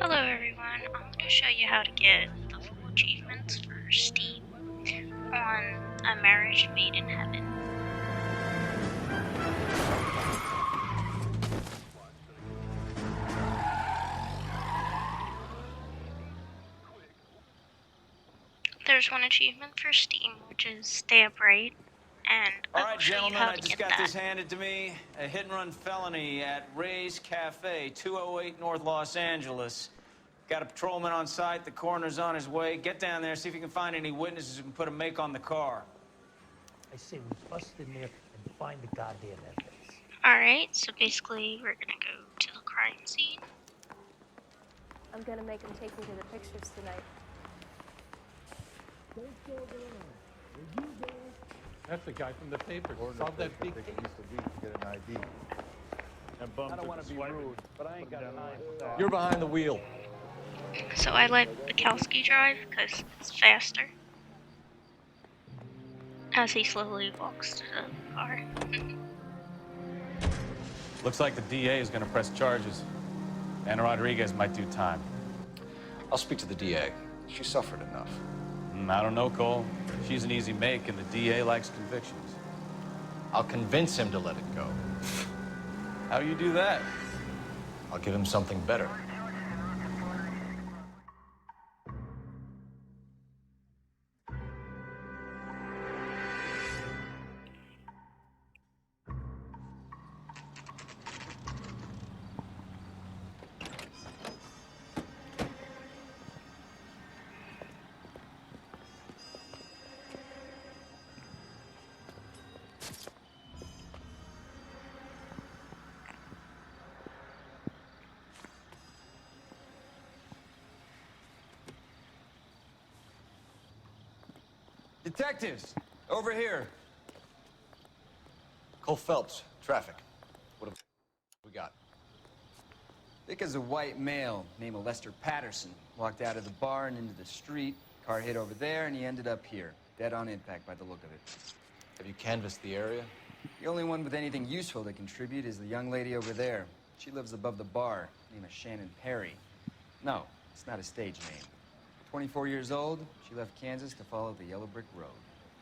Hello everyone, I'm going to show you how to get the full achievements for Steam on A Marriage Made in Heaven. There's one achievement for Steam, which is Stab-Rite, and I will show you how to get that. Alright, gentlemen, I just got this handed to me. A hit-and-run felony at Ray's Cafe, 208 North Los Angeles. Got a patrolman on site, the coroner's on his way. Get down there, see if you can find any witnesses who can put a make on the car. I say we bust in there and find the goddamn evidence. Alright, so basically we're gonna go to the crime scene. I'm gonna make him take me to the pictures tonight. That's the guy from the paper. Solved that big case. Get an ID. I don't want to be rude, but I ain't got time for that. You're behind the wheel. So I let Bukowski drive because it's faster. As he slowly walks to the car. Looks like the DA is gonna press charges. Anna Rodriguez might do time. I'll speak to the DA. She suffered enough. I don't know, Cole. She's an easy make, and the DA likes convictions. I'll convince him to let it go. How you do that? I'll give him something better. Detectives, over here. Cole Phelps, traffic. What have we got? Thick as a white male named Lester Patterson. Walked out of the bar and into the street. Car hit over there, and he ended up here. Dead on impact by the look of it. Have you canvassed the area? The only one with anything useful to contribute is the young lady over there. She lives above the bar. Name is Shannon Perry. No, it's not a stage name. 24 years old, she left Kansas to follow the yellow brick road.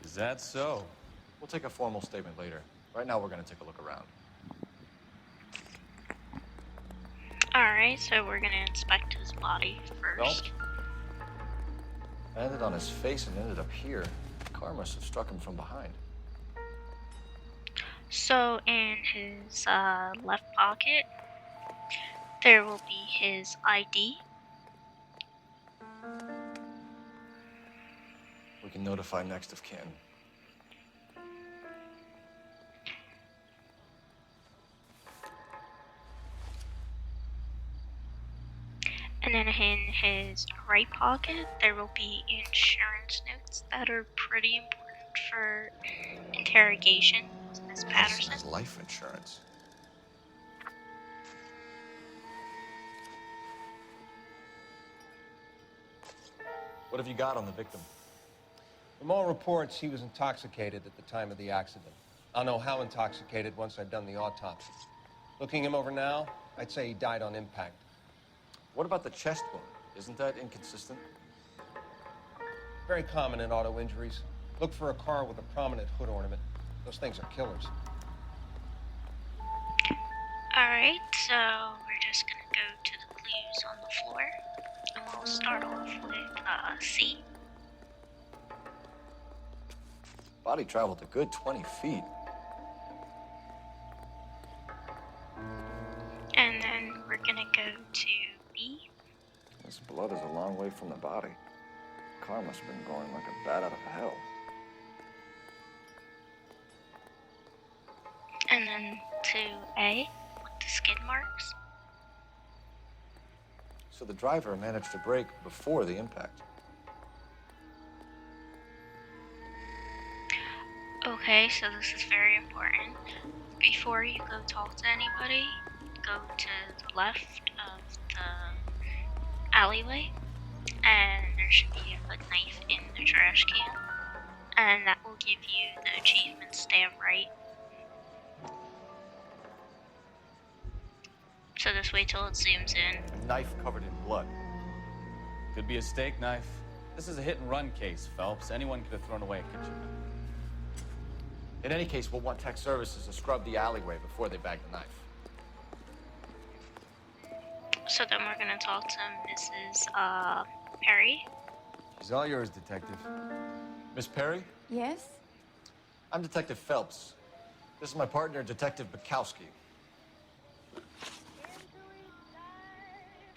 Is that so? We'll take a formal statement later. Right now, we're going to take a look around. Alright, so we're gonna inspect his body first. Landed on his face and ended up here. The car must have struck him from behind. So in his left pocket, there will be his ID. We can notify next of kin. And then in his right pocket, there will be insurance notes that are pretty important for interrogation with Miss Patterson. This is life insurance. What have you got on the victim? From all reports, he was intoxicated at the time of the accident. I'll know how intoxicated once I've done the autopsy. Looking him over now, I'd say he died on impact. What about the chest wound? Isn't that inconsistent? Very common in auto injuries. Look for a car with a prominent hood ornament. Those things are killers. Alright, so we're just gonna go to the clues on the floor. And we'll start off with C. Body traveled a good 20 feet. And then we're gonna go to B. This blood is a long way from the body. The car must have been going like a bat out of hell. And then to A with the skid marks. So the driver managed to brake before the impact. Okay, so this is very important. Before you go talk to anybody, go to the left of the alleyway, and there should be a knife in the trash can, and that will give you the achievement Stab-Rite. So just wait till it zooms in. A knife covered in blood. Could be a steak knife. This is a hit-and-run case, Phelps. Anyone could have thrown away a kitchen knife. In any case, we'll want tech services to scrub the alleyway before they bag the knife. So then we're gonna talk to Mrs. Perry. She's all yours, Detective. Miss Perry? Yes? I'm Detective Phelps. This is my partner, Detective Bukowski.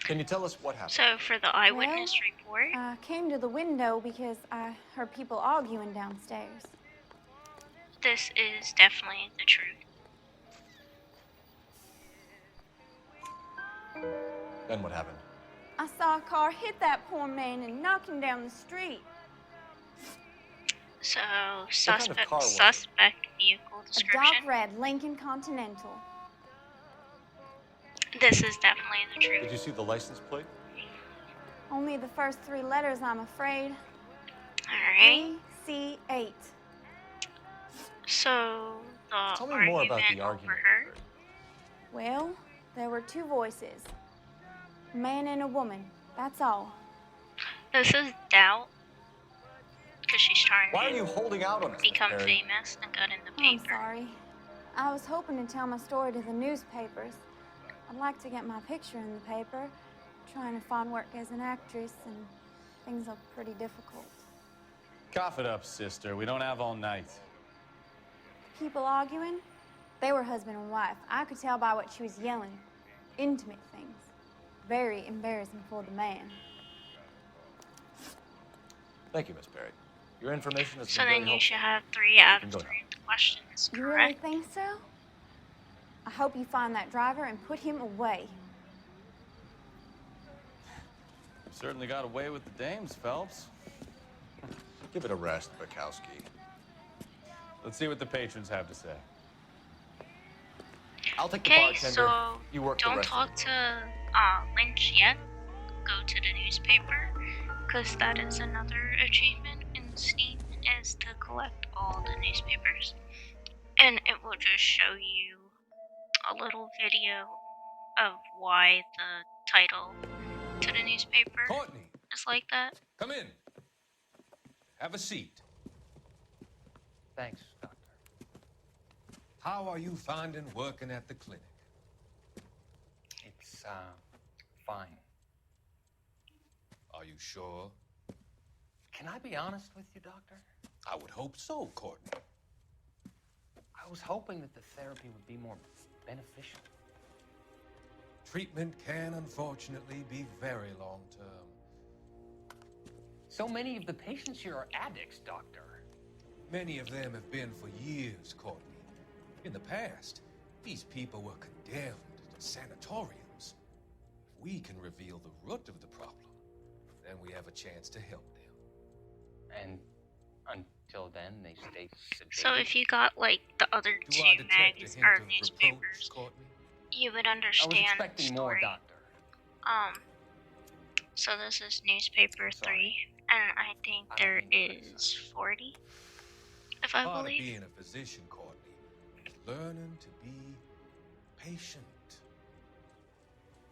Can you tell us what happened? So for the eyewitness report, I came to the window because I heard people arguing downstairs. this is definitely the truth. Then what happened? I saw a car hit that poor man and knock him down the street. So kind of suspect car was it? suspect vehicle A description. dark red Lincoln Continental. This is definitely the Did truth. you see the license plate? Only the first 3 letters, I'm afraid. Alright. C8. So the Tell me more about the argument argument. overheard. Well, there were 2 voices. A man and a woman. That's all. This is doubt. Because she's trying Why are to you holding out on us, Miss become Perry? famous and got in the I'm paper. sorry. I was hoping to tell my story to the newspapers. I'd like to get my picture in the paper. Trying to find work as an actress, and things look pretty difficult. Cough it up, sister. We don't have all night. People arguing? They were husband and wife. I could tell by what she was yelling. Intimate things. Very embarrassing for the man. Thank you, Miss Perry. Your information has So been then very you should helpful. have 3 out of You can go 3 of the questions You really correct. think so? I hope you find that driver and put him away. You certainly got away with the dames, Phelps. Give it a rest, Bukowski. Let's see what the patrons have to say. I'll take the Okay, bartender. so You work the don't rest talk of the to Lynch yet. Go to the newspaper, because that is another achievement in Steam, is to collect all the newspapers. And it will just show you a little video of why the title to the newspaper Courtney, is like that. come in. Have a seat. Thanks, Doctor. How are you finding working at the clinic? It's, fine. Are you sure? Can I be honest with you, Doctor? I would hope so, Courtney. I was hoping that the therapy would be more beneficial. Treatment can unfortunately be very long-term. So many of the patients here are addicts, Doctor. Many of them have been for years, Courtney. In the past, these people were condemned to sanatoriums. If we can reveal the root of the problem, then we have a chance to help them. And until then, they stay sedated. So if you got like the other Do 2 I detect a magazines hint or of reproach, newspapers, Courtney? you would I understand was the expecting more, story. Doctor. So this is newspaper 3, and I think I don't there mean to is 40, if I Part of believe. being a physician, Courtney, is learning to be patient.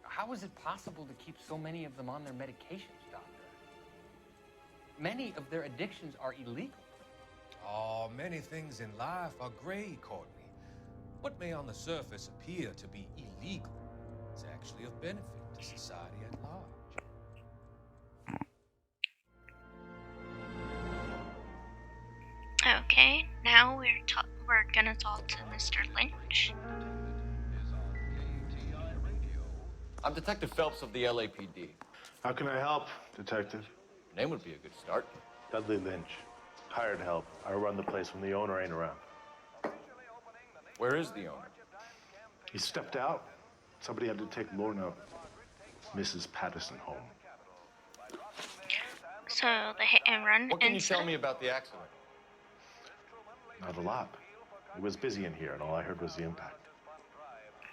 How is it possible to keep so many of them on their medications, Doctor? Many of their addictions are illegal. Oh, many things in life are gray, Courtney. What may on the surface appear to be illegal is actually of benefit to society at large. Okay, now we're gonna talk to Mr. Lynch. I'm Detective Phelps of the LAPD. How can I help, Detective? Your name would be a good start. Dudley Lynch. Hired help. I run the place when the owner ain't around. Where is the owner? He stepped out. Somebody had to take Lorna, Mrs. Patterson, home. So the hit and run What can you tell incident. me about the accident? Not a lot. It was busy in here, and all I heard was the impact.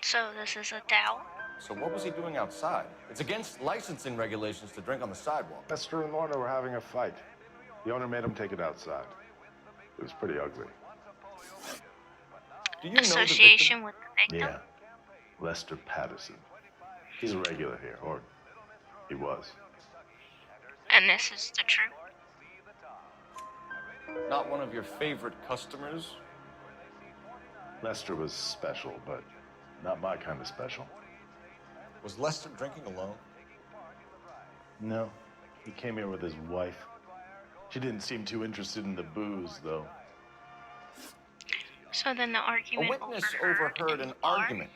So this is a doubt. So what was he doing outside? It's against licensing regulations to drink on the sidewalk. Lester and Lorna were having a fight. The owner made him take it outside. It was pretty ugly. Do you know the victim? Association with the victim. Yeah. Lester Patterson. He's a regular here, or he was. And this is the truth. Not one of your favorite customers? Lester was special, but not my kind of special. Was Lester drinking alone? No, he came here with his wife. She didn't seem too interested in the booze, though. So then the A argument witness overheard overheard in an the bar? argument.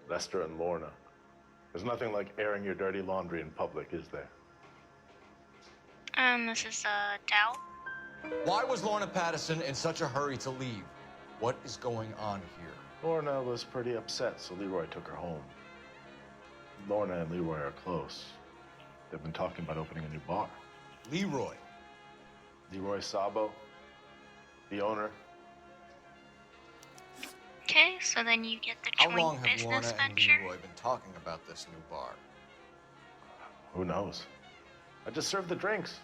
Lester and Lorna. There's nothing like airing your dirty laundry in public, is there? This is Doubt. Why was Lorna Patterson in such a hurry to leave? What is going on here? Lorna was pretty upset, so Leroy took her home. Lorna and Leroy are close. They've been talking about opening a new bar. Leroy. Leroy Sabo, the owner. Okay, so then you get the How joint long have business Lorna and venture. Leroy been talking about this new bar? Who knows? I just served the drinks.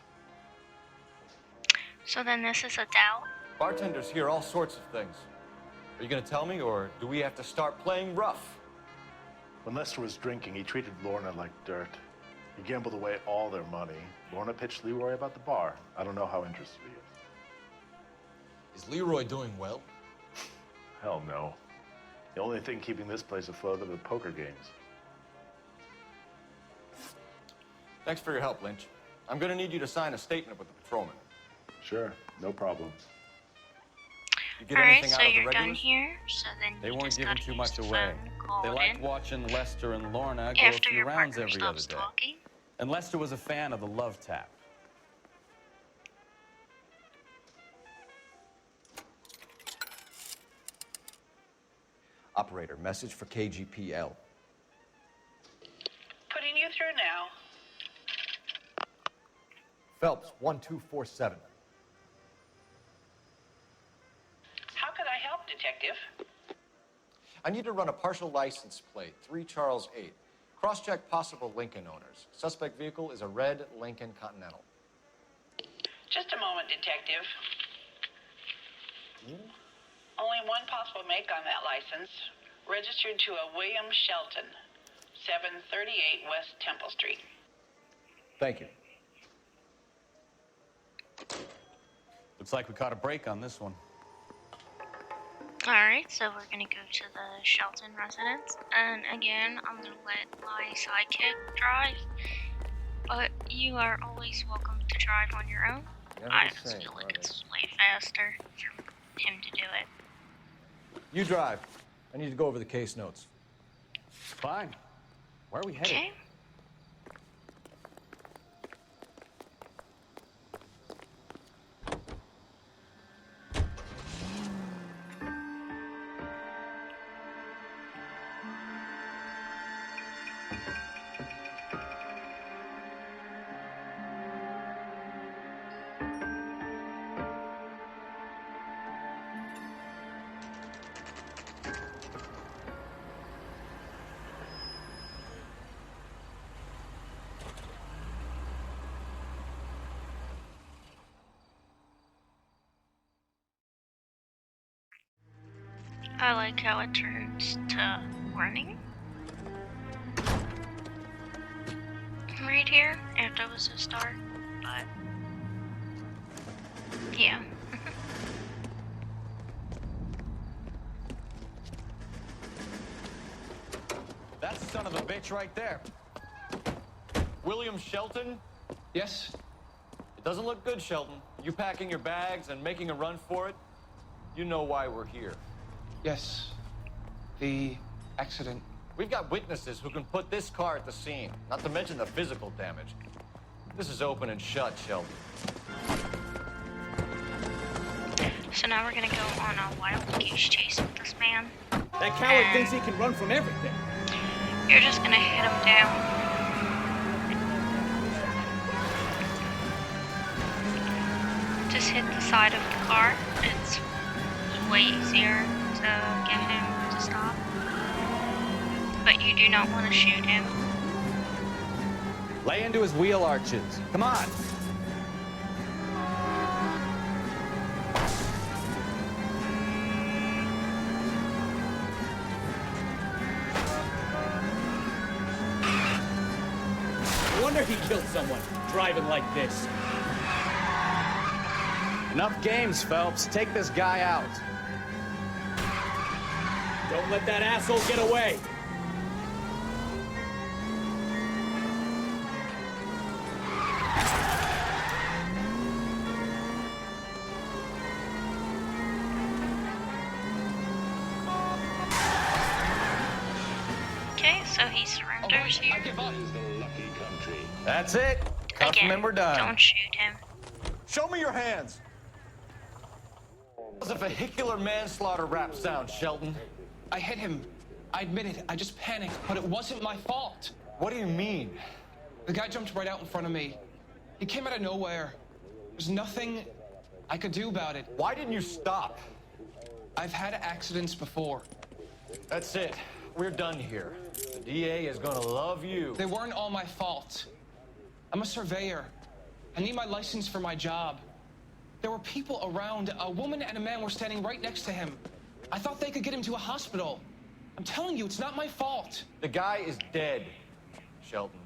So then this is a Doubt. Bartenders hear all sorts of things. Are you gonna tell me, or do we have to start playing rough? When Lester was drinking, he treated Lorna like dirt. He gambled away all their money. Lorna pitched Leroy about the bar. I don't know how interested he is. Is Leroy doing well? Hell no. The only thing keeping this place afloat are the poker games. Thanks for your help, Lynch. I'm gonna need you to sign a statement with the patrolman. Sure, no problem. You get Alright, anything so out of the you're done regulars? here. So then They you weren't just giving gotta too use much the away. phone, call They it liked in watching Lester and Lorna go a after few your rounds partner every other stops day. talking. And Lester was a fan of the love tap. Operator, message for KGPL. Putting you through now. Phelps, 1247. How could I help, Detective? I need to run a partial license plate, 3 Charles 8. Cross-check possible Lincoln owners. Suspect vehicle is a red Lincoln Continental. Just a moment, Detective. Only one possible make on that license. Registered to a William Shelton, 738 West Temple Street. Thank you. Looks like we caught a break on this one. Alright, so we're gonna go to the Shelton residence. And again, I'm gonna let my sidekick drive. But you are always welcome to drive on your own. Never I the just same, feel are like they? it's way faster for him to do it. You drive. I need to go over the case notes. Fine. Where are we headed? Okay. I like how it turns to running. Right here, after it was a start, but yeah. That's the son of a bitch right there. William Shelton? Yes? It doesn't look good, Shelton. You packing your bags and making a run for it? You know why we're here. Yes. The accident. We've got witnesses who can put this car at the scene, not to mention the physical damage. This is open and shut, Shelton. So now we're gonna go on a wild goose chase with this man. That coward thinks he can run from everything. You're just gonna hit him down. Just hit the side of the car. It's way easier to get him to stop. But you do not want to shoot him. Lay into his wheel arches. Come on. wonder he killed someone, driving like this. Enough games, Phelps. Take this guy out. Don't let that asshole get away. Okay, so he surrenders here. That's it. Cuff him and we're done. Don't shoot him. Show me your hands. That was a vehicular manslaughter rap sound, Shelton. I hit him. I admit it. I just panicked, but it wasn't my fault. What do you mean? The guy jumped right out in front of me. He came out of nowhere. There's nothing I could do about it. Why didn't you stop? I've had accidents before. That's it. We're done here. The DA is gonna love you. They weren't all my fault. I'm a surveyor. I need my license for my job. There were people around. A woman and a man were standing right next to him. I thought they could get him to a hospital. I'm telling you, it's not my fault. The guy is dead, Shelton.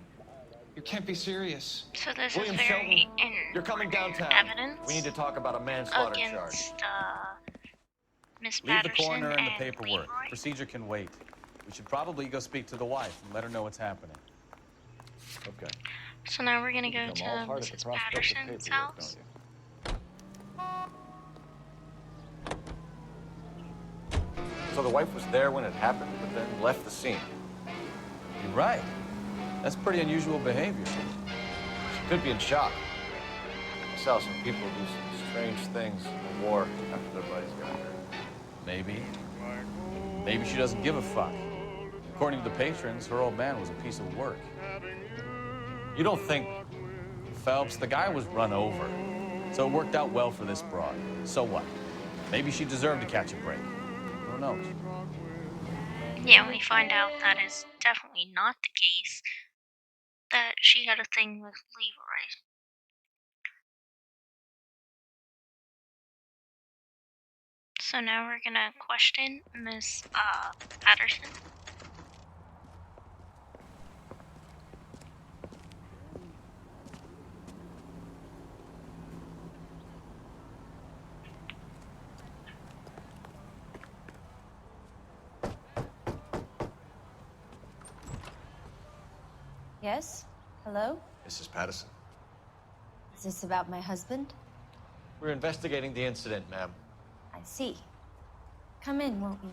You can't be serious. So this William is very Shelton, you're coming downtown. evidence We need to talk about a manslaughter charge. against Miss Leave the Patterson coroner and the and paperwork. Leroy. Procedure can wait. We should probably go speak to the wife and let her know what's happening. Okay. So now we're gonna go You to become all hard at the Mrs. prospect of Patterson's paperwork, house. don't you? So the wife was there when it happened, but then left the scene. You're right. That's pretty unusual behavior. She could be in shock. I saw some people do some strange things in the war after their buddies got hurt. Maybe. Maybe she doesn't give a fuck. According to the patrons, her old man was a piece of work. You don't think... Phelps, the guy was run over. So it worked out well for this broad. So what? Maybe she deserved to catch a break. Who knows? Yeah, we find out that is definitely not the case. That she had a thing with Leroy. So now we're gonna question Miss Patterson. Yes? Hello? Mrs. Patterson. Is this about my husband? We're investigating the incident, ma'am. I see. Come in, won't you?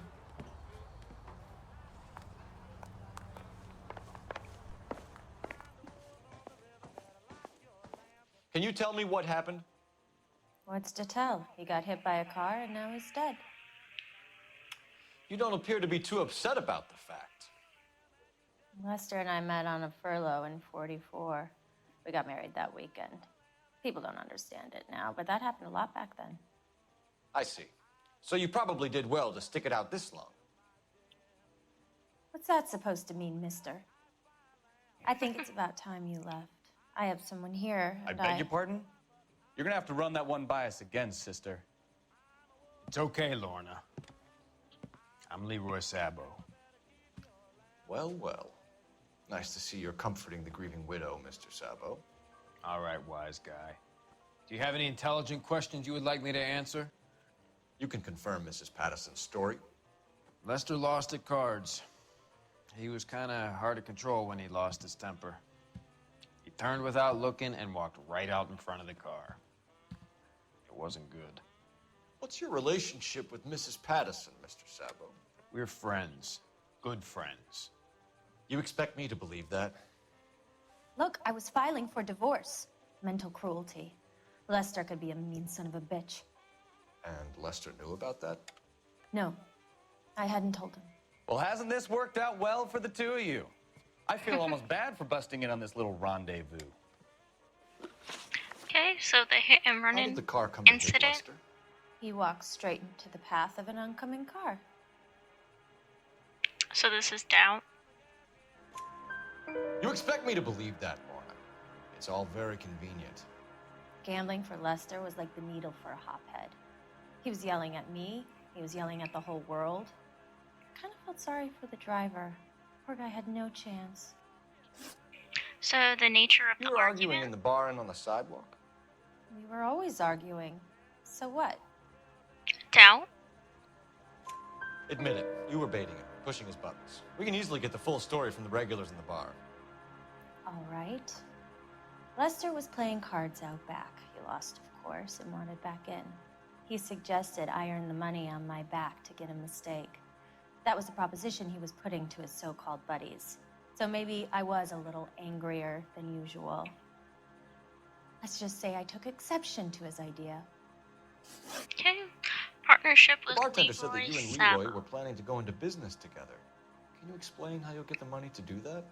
Can you tell me what happened? What's to tell? He got hit by a car and now he's dead. You don't appear to be too upset about the fact. Lester and I met on a furlough in '44. We got married that weekend. People don't understand it now, but that happened a lot back then. I see. So you probably did well to stick it out this long. What's that supposed to mean, mister? I think it's about time you left. I have someone here, I and beg your pardon? You're gonna have to run that one by us again, sister. It's okay, Lorna. I'm Leroy Sabo. Well, well. Nice to see you're comforting the grieving widow, Mr. Sabo. All right, wise guy. Do you have any intelligent questions you would like me to answer? You can confirm Mrs. Patterson's story. Lester lost at cards. He was kind of hard to control when he lost his temper. He turned without looking and walked right out in front of the car. It wasn't good. What's your relationship with Mrs. Patterson, Mr. Sabo? We're friends. Good friends. You expect me to believe that? Look, I was filing for divorce. Mental cruelty. Lester could be a mean son of a bitch. And Lester knew about that? No, I hadn't told him. Well, hasn't this worked out well for the two of you? I feel almost bad for busting in on this little rendezvous. Okay, so the hit and run How did the car come to hit incident. Lester? He walked straight into the path of an oncoming car. So this is doubt. You expect me to believe that, Lorna. It's all very convenient. Gambling for Lester was like the needle for a hophead. He was yelling at me. He was yelling at the whole world. I kind of felt sorry for the driver. Poor guy had no chance. So the nature of You the were arguing argument. in the bar and on the sidewalk? We were always arguing. So what? Doubt? Admit it, you were baiting him, pushing his buttons. We can easily get the full story from the regulars in the bar. All right. Lester was playing cards out back. He lost, of course, and wanted back in. He suggested I earn the money on my back to get a mistake. That was the proposition he was putting to his so-called buddies. So maybe I was a little angrier than usual. Let's just say I took exception to his idea. Okay. Partnership The with bartender said that you and Sabo. Leroy were planning to go into business together. Can you explain how you'll get the money to do that?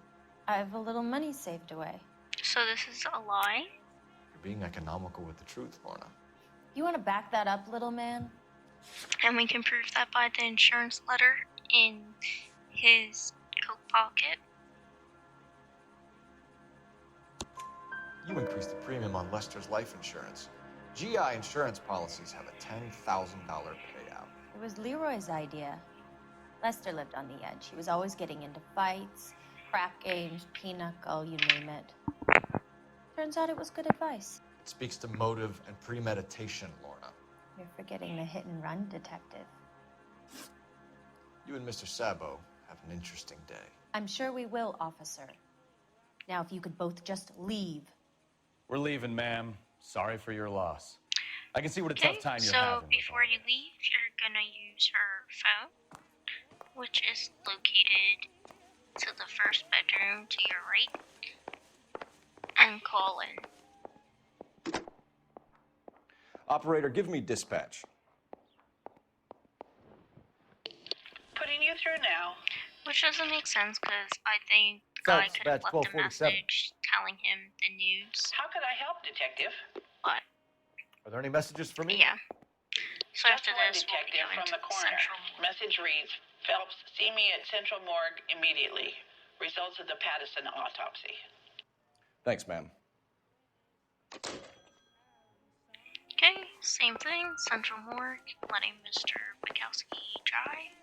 I have a little money saved away. So this is a lie? You're being economical with the truth, Lorna. You want to back that up, little man? And we can prove that by the insurance letter in his coat pocket. You increased the premium on Lester's life insurance. GI insurance policies have a $10,000 payout. It was Leroy's idea. Lester lived on the edge. He was always getting into fights, crack games, pinochle, you name it. Turns out it was good advice. It speaks to motive and premeditation, Lorna. You're forgetting the hit and run detective. You and Mr. Sabo have an interesting day. I'm sure we will, officer. Now, if you could both just leave. We're leaving, ma'am. Sorry for your loss. I can see what a Okay, tough time you're so having. before you leave, you're gonna use her phone, which is located to the first bedroom to your right, and call in. Operator, give me dispatch. Putting you through now. Which doesn't make sense because I think the guy Phelps, could have batch left a 1247. message telling him the news. How could I help, Detective? But Are there any messages for me? yeah. So Just after one this, we'll be detective going from to the corner. Central Morgue. Message reads, Phelps, see me at Central Morgue immediately. Results of the Patterson autopsy. Thanks, ma'am. Okay, same thing. Central Morgue, letting Mr. Bukowski drive.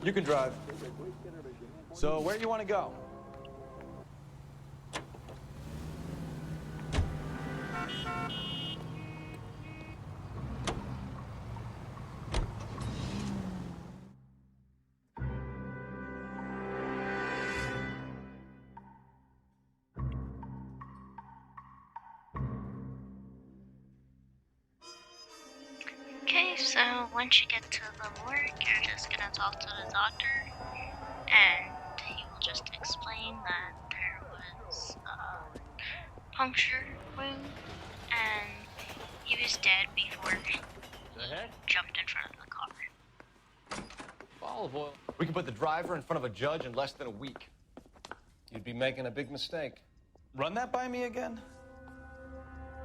You can drive. So where do you want to go? Okay, so once you get to the morgue, you're just gonna talk to the doctor, and he will just explain that there was a puncture wound, and he was dead before he jumped in front of the car. Olive oil. We can put the driver in front of a judge in less than a week. You'd be making a big mistake. Run that by me again?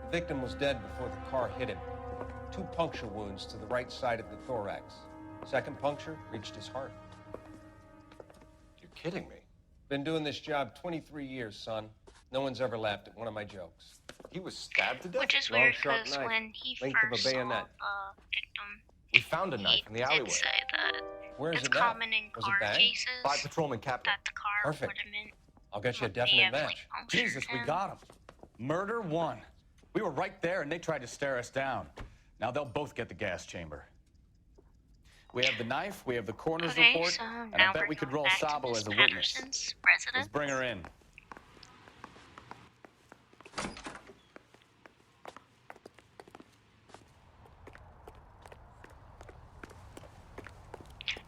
The victim was dead before the car hit him. 2 puncture wounds to the right side of the thorax. Second puncture reached his heart. You're kidding me. Been doing this job 23 years, son. No one's ever laughed at one of my jokes. He was stabbed to death? Which is Long, weird sharp because knife, when he length of a first saw the bayonet. victim, We found a knife in the alleyway. did say that Where is it's it now? common in Was it car banged? cases By patrolman captain. that the car Perfect. would have been I'll get you a would definite have, like, match. punctured Jesus, we him. got him. Murder 1. We were right there and they tried to stare us down. Now they'll both get the gas chamber. We have the knife, we have the coroner's Okay, report, so and now I bet we're we could going roll back to Sabo Miss as a witness. Patterson's residence. Let's bring her in.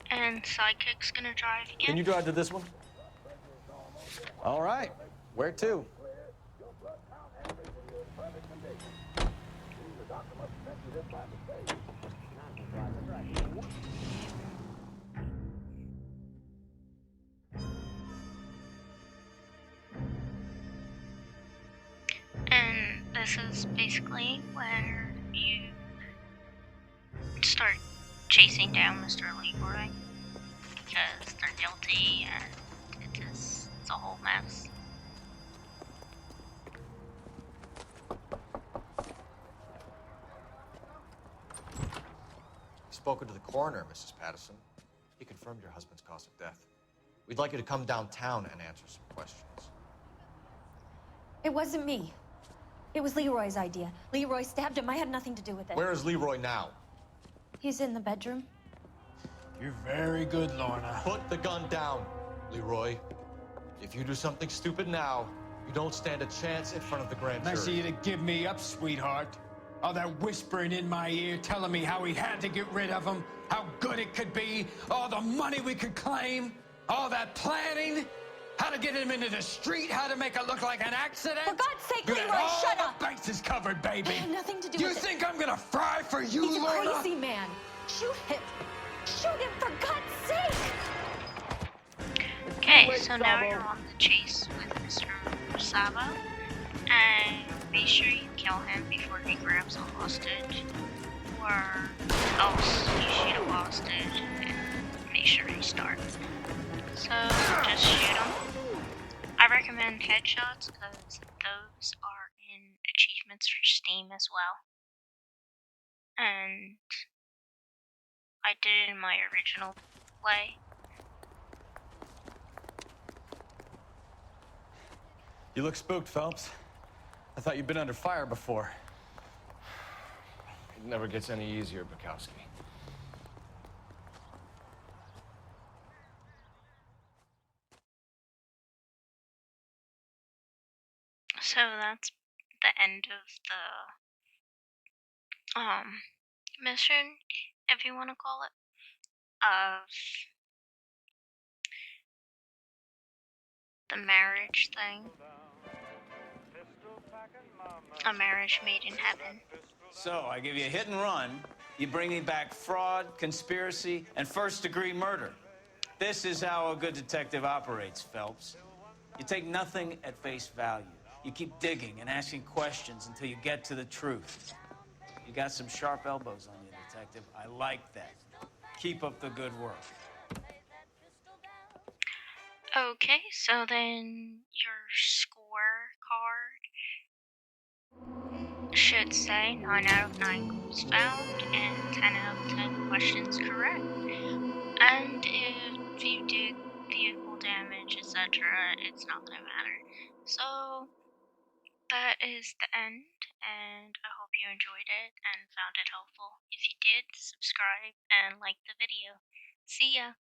And Sidekick's gonna drive again. Can you drive to this one? All right. Where to? And this is basically where you start chasing down Mr. Leroy because they're guilty and it's a whole mess. spoken to the coroner, Mrs. Patterson. He confirmed your husband's cause of death. We'd like you to come downtown and answer some questions. It wasn't me. It was Leroy's idea. Leroy stabbed him. I had nothing to do with it. Where is Leroy now? He's in the bedroom. You're very good, Lorna. Put the gun down, Leroy. If you do something stupid now, you don't stand a chance in front of the grand jury. Nice of you to give me up, sweetheart. All that whispering in my ear, telling me how we had to get rid of him, how good it could be, all the money we could claim, all that planning, how to get him into the street, how to make it look like an accident. For God's sake, You Leroy, had all shut the up! bases covered, baby. I had nothing to do You with it. think I'm gonna fry for you, He's a Lorna? crazy man. Shoot him. Shoot him, for God's sake! Okay, so now you're on the chase with Mr. Sabo, and be sure you kill him before he grabs a hostage, or else you shoot a hostage and make sure he starts. So just shoot him. I recommend headshots because those are in achievements for Steam as well, and I did it in my original play. You look spooked, Phelps. I thought you'd been under fire before. It never gets any easier, Bukowski. So that's the end of the mission, if you want to call it, of the marriage thing. A marriage made in heaven. So, I give you a hit and run. You bring me back fraud, conspiracy, and first-degree murder. This is how a good detective operates, Phelps. You take nothing at face value. You keep digging and asking questions until you get to the truth. You got some sharp elbows on you, detective. I like that. Keep up the good work. Okay, so then your scorecard should say 9 out of 9 clues found and 10 out of 10 questions correct. And if you did vehicle damage, etc., it's not gonna matter. So that is the end, and I hope you enjoyed it and found it helpful. If you did, subscribe and like the video. See ya!